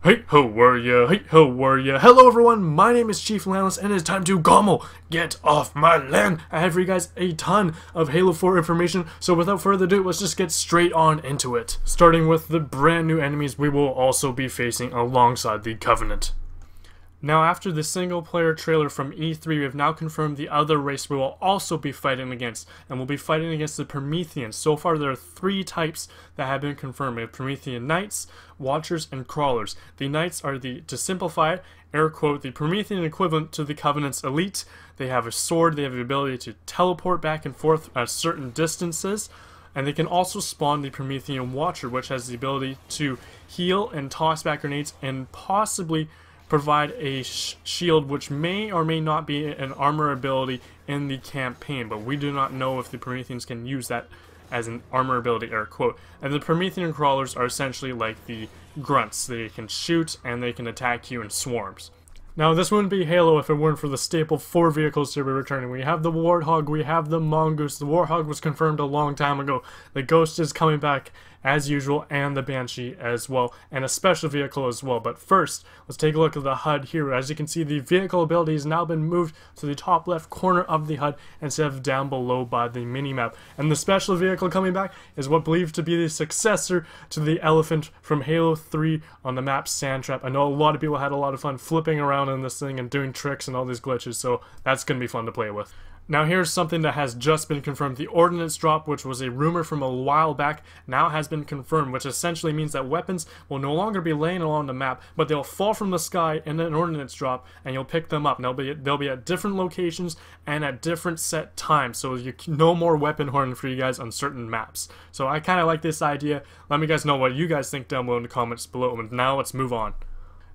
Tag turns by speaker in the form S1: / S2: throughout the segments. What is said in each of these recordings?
S1: Hey ho warrior, hey ho warrior. Hello everyone, my name is Yeousch Alliance and it's time to Gommel. Get off my land. I have for you guys a ton of Halo 4 information, so without further ado, let's just get straight on into it. Starting with the brand new enemies we will also be facing alongside the Covenant. Now, after the single-player trailer from E3, we have now confirmed the other race we will also be fighting against, and we'll be fighting against the Prometheans. So far, there are 3 types that have been confirmed. We have Promethean Knights, Watchers, and Crawlers. The Knights are to simplify it, air quote, the Promethean equivalent to the Covenant's elite. They have a sword, they have the ability to teleport back and forth at certain distances, and they can also spawn the Promethean Watcher, which has the ability to heal and toss back grenades and possibly provide a shield which may or may not be an armor ability in the campaign, but we do not know if the Prometheans can use that as an armor ability, air quote. And the Promethean crawlers are essentially like the grunts. They can shoot and they can attack you in swarms. Now, this wouldn't be Halo if it weren't for the staple 4 vehicles to be returning. We have the Warthog, we have the Mongoose. The Warthog was confirmed a long time ago. The Ghost is coming back as usual, and the Banshee as well, and a special vehicle as well. But first, let's take a look at the HUD here. As you can see, the vehicle ability has now been moved to the top left corner of the HUD instead of down below by the minimap. And the special vehicle coming back is what believed to be the successor to the Elephant from Halo 3 on the map Sandtrap. I know a lot of people had a lot of fun flipping around in this thing and doing tricks and all these glitches, so that's going to be fun to play with. Now here's something that has just been confirmed. The ordnance drop, which was a rumor from a while back, now has been confirmed, which essentially means that weapons will no longer be laying along the map, but they'll fall from the sky in an ordnance drop, and you'll pick them up. And they'll be at different locations and at different set times, so no more weapon horn for you guys on certain maps. So I kind of like this idea. Let me guys know what you guys think down below in the comments below, and now let's move on.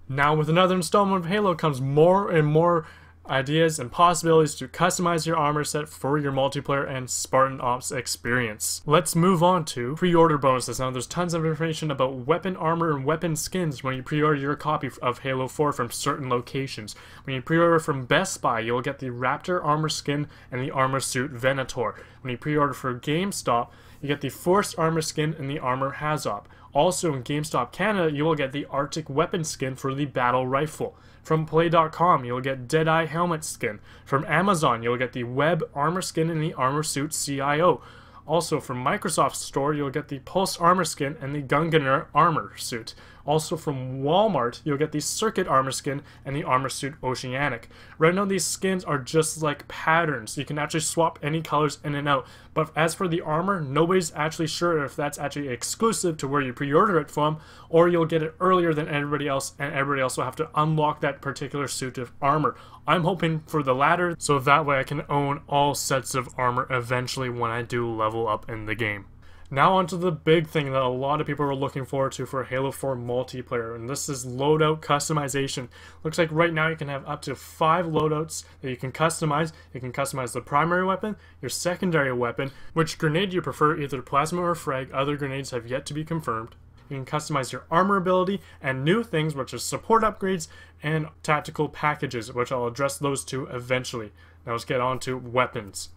S1: Now with another installment of Halo comes more and more ideas and possibilities to customize your armor set for your multiplayer and Spartan Ops experience. Let's move on to pre-order bonuses. Now there's tons of information about weapon armor and weapon skins when you pre-order your copy of Halo 4 from certain locations. When you pre-order from Best Buy, you'll get the Raptor armor skin and the armor suit Venator. When you pre-order for GameStop, you get the Forced armor skin and the armor Hazop. Also in GameStop Canada, you will get the Arctic weapon skin for the battle rifle. From Play.com, you'll get Deadeye helmet skin. From Amazon, you'll get the Web armor skin and the armor suit CIO. Also from Microsoft Store, you'll get the Pulse armor skin and the Gungunner armor suit. Also from Walmart, you'll get the Circuit armor skin and the armor suit Oceanic. Right now these skins are just like patterns. You can actually swap any colors in and out. But as for the armor, nobody's actually sure if that's actually exclusive to where you pre-order it from, or you'll get it earlier than everybody else, and everybody else will have to unlock that particular suit of armor. I'm hoping for the latter, so that way I can own all sets of armor eventually when I do level up in the game. Now onto the big thing that a lot of people are looking forward to for Halo 4 multiplayer, and this is loadout customization. Looks like right now you can have up to 5 loadouts that you can customize. You can customize the primary weapon, your secondary weapon, which grenade you prefer, either plasma or frag. Other grenades have yet to be confirmed. You can customize your armor ability and new things, which is support upgrades and tactical packages, which I'll address those two eventually. Now let's get on to weapons.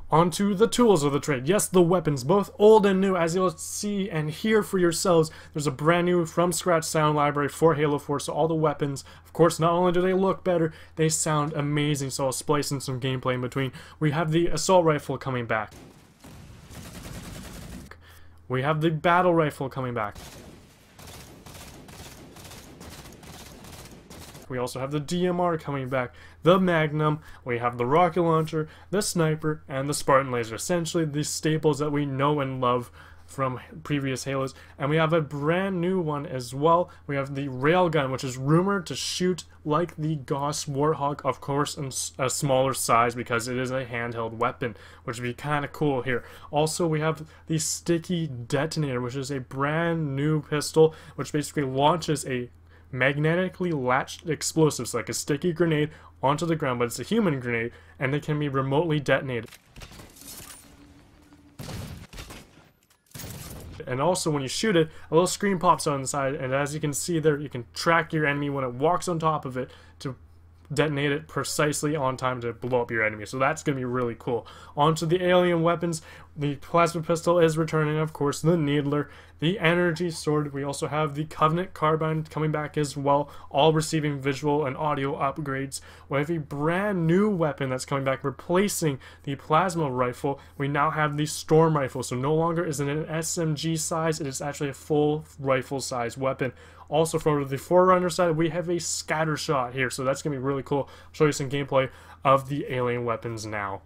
S1: Onto the tools of the trade. Yes, the weapons, both old and new, as you'll see and hear for yourselves. There's a brand new from scratch sound library for Halo 4, so all the weapons, of course, not only do they look better, they sound amazing, so I'll splice in some gameplay in between. We have the assault rifle coming back. We have the battle rifle coming back. We also have the DMR coming back, the Magnum, we have the rocket launcher, the sniper, and the Spartan laser. Essentially the staples that we know and love from previous Halos. And we have a brand new one as well. We have the railgun, which is rumored to shoot like the Gauss Warthog, of course in a smaller size because it is a handheld weapon, which would be kind of cool here. Also, we have the sticky detonator, which is a brand new pistol, which basically launches a magnetically latched explosives like a sticky grenade onto the ground, but it's a human grenade and it can be remotely detonated. And also when you shoot it, a little screen pops on the side, and as you can see there, you can track your enemy when it walks on top of it to detonate it precisely on time to blow up your enemy. So that's going to be really cool. On to the alien weapons. The plasma pistol is returning, of course, the needler, the energy sword. We also have the Covenant carbine coming back as well, all receiving visual and audio upgrades. We have a brand new weapon that's coming back, replacing the plasma rifle. We now have the storm rifle, so no longer is it an SMG size, it is actually a full rifle size weapon. Also, from the Forerunner side, we have a scatter shot here, so that's going to be really cool. I'll show you some gameplay of the alien weapons now.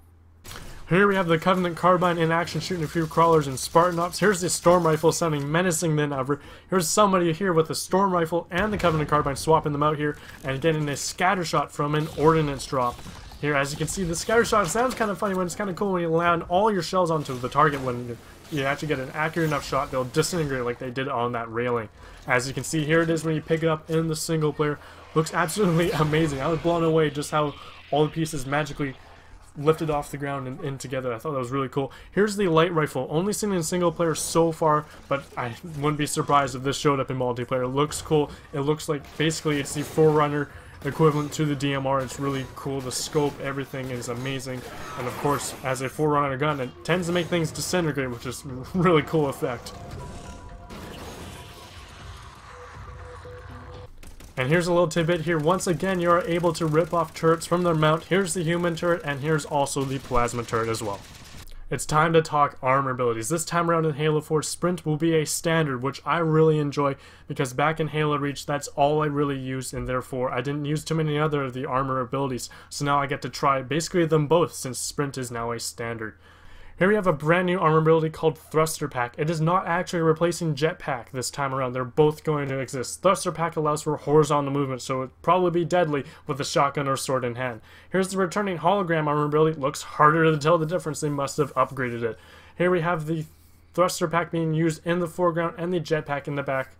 S1: Here we have the Covenant carbine in action, shooting a few crawlers and Spartan ops. Here's the storm rifle sounding menacing than ever. Here's somebody here with the storm rifle and the Covenant carbine, swapping them out here and getting a scatter shot from an ordnance drop. Here, as you can see, the scatter shot sounds kind of funny when it's kind of cool when you land all your shells onto the target. When you actually get an accurate enough shot, they'll disintegrate like they did on that railing. As you can see, here it is when you pick it up in the single player. Looks absolutely amazing. I was blown away just how all the pieces magically lifted off the ground and in together. I thought that was really cool. Here's the light rifle, only seen in single player so far, but I wouldn't be surprised if this showed up in multiplayer. It looks cool. It looks like basically it's the Forerunner equivalent to the DMR. It's really cool. The scope, everything is amazing, and of course, as a Forerunner gun, it tends to make things disintegrate, which is a really cool effect. And here's a little tidbit here. Once again, you are able to rip off turrets from their mount. Here's the human turret, and here's also the plasma turret as well. It's time to talk armor abilities. This time around in Halo 4, Sprint will be a standard, which I really enjoy, because back in Halo Reach, that's all I really used, and therefore I didn't use too many other of the armor abilities. So now I get to try basically them both, since Sprint is now a standard. Here we have a brand new armor ability called Thruster Pack. It is not actually replacing Jetpack this time around. They're both going to exist. Thruster Pack allows for horizontal movement, so it'd probably be deadly with a shotgun or sword in hand. Here's the returning hologram armor ability. Looks harder to tell the difference. They must have upgraded it. Here we have the Thruster Pack being used in the foreground and the Jetpack in the back,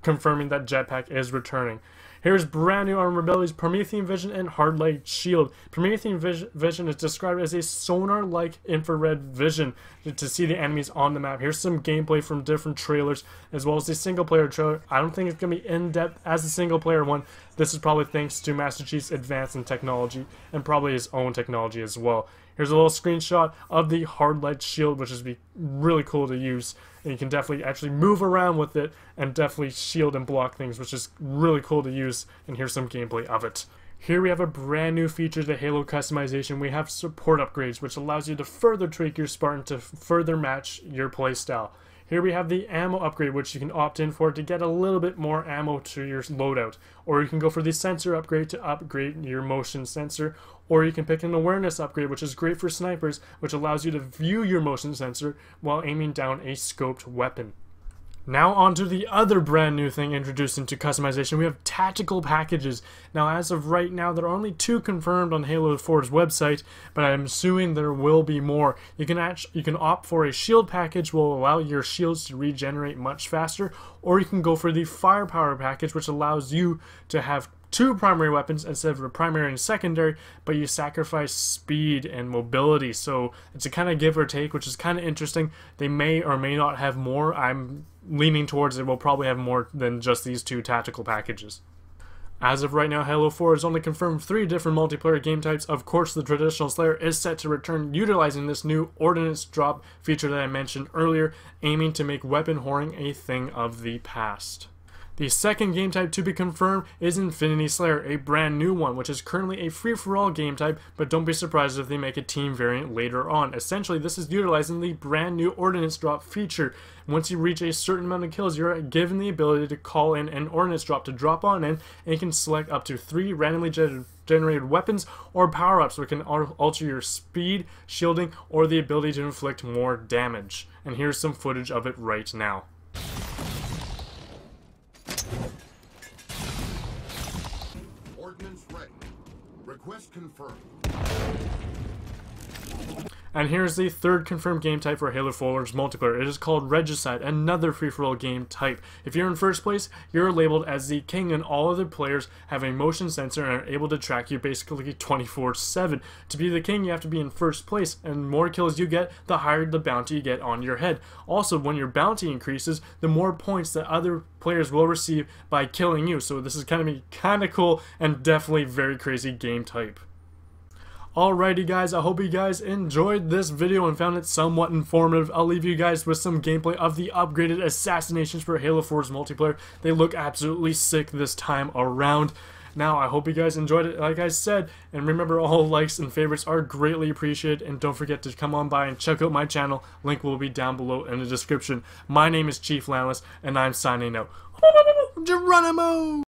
S1: confirming that Jetpack is returning. Here's brand new armor abilities, Promethean Vision and Hard Light Shield. Promethean Vision is described as a sonar-like infrared vision to see the enemies on the map. Here's some gameplay from different trailers, as well as the single-player trailer. I don't think it's going to be in-depth as a single-player one. This is probably thanks to Master Chief's advance in technology, and probably his own technology as well. Here's a little screenshot of the Hard Light Shield, which is really cool to use. And you can definitely actually move around with it and definitely shield and block things, which is really cool to use. And here's some gameplay of it. Here we have a brand new feature to Halo customization. We have support upgrades, which allows you to further tweak your Spartan to further match your playstyle. Here we have the ammo upgrade, which you can opt in for to get a little bit more ammo to your loadout. Or you can go for the sensor upgrade to upgrade your motion sensor. Or you can pick an awareness upgrade, which is great for snipers, which allows you to view your motion sensor while aiming down a scoped weapon. Now on to the other brand new thing introduced into customization. We have tactical packages. Now as of right now, there are only 2 confirmed on Halo 4's website, but I'm assuming there will be more. You can opt for a shield package, will allow your shields to regenerate much faster, or you can go for the firepower package, which allows you to have 2 primary weapons instead of a primary and secondary, but you sacrifice speed and mobility, so it's a kind of give or take, which is kind of interesting. They may or may not have more. I'm leaning towards it will probably have more than just these 2 tactical packages. As of right now, Halo 4 has only confirmed 3 different multiplayer game types. Of course, the traditional Slayer is set to return, utilizing this new ordnance drop feature that I mentioned earlier, aiming to make weapon whoring a thing of the past. The second game type to be confirmed is Infinity Slayer, a brand new one, which is currently a free-for-all game type, but don't be surprised if they make a team variant later on. Essentially, this is utilizing the brand new ordnance drop feature. Once you reach a certain amount of kills, you're given the ability to call in an ordnance drop to drop on in, and you can select up to 3 randomly generated weapons or power-ups, which can alter your speed, shielding, or the ability to inflict more damage. And here's some footage of it right now.
S2: Ordnance ready. Request confirmed.
S1: And here's the third confirmed game type for Halo 4's multiplayer. It is called Regicide, another free-for-all game type. If you're in first place, you're labeled as the king, and all other players have a motion sensor and are able to track you basically 24/7. To be the king, you have to be in first place, and the more kills you get, the higher the bounty you get on your head. Also, when your bounty increases, the more points that other players will receive by killing you. So this is kind of cool and definitely very crazy game type. Alrighty guys, I hope you guys enjoyed this video and found it somewhat informative. I'll leave you guys with some gameplay of the upgraded assassinations for Halo 4's multiplayer. They look absolutely sick this time around. Now, I hope you guys enjoyed it, like I said, and remember, all likes and favorites are greatly appreciated, and don't forget to come on by and check out my channel. Link will be down below in the description. My name is Chief Landless, and I'm signing out. Geronimo!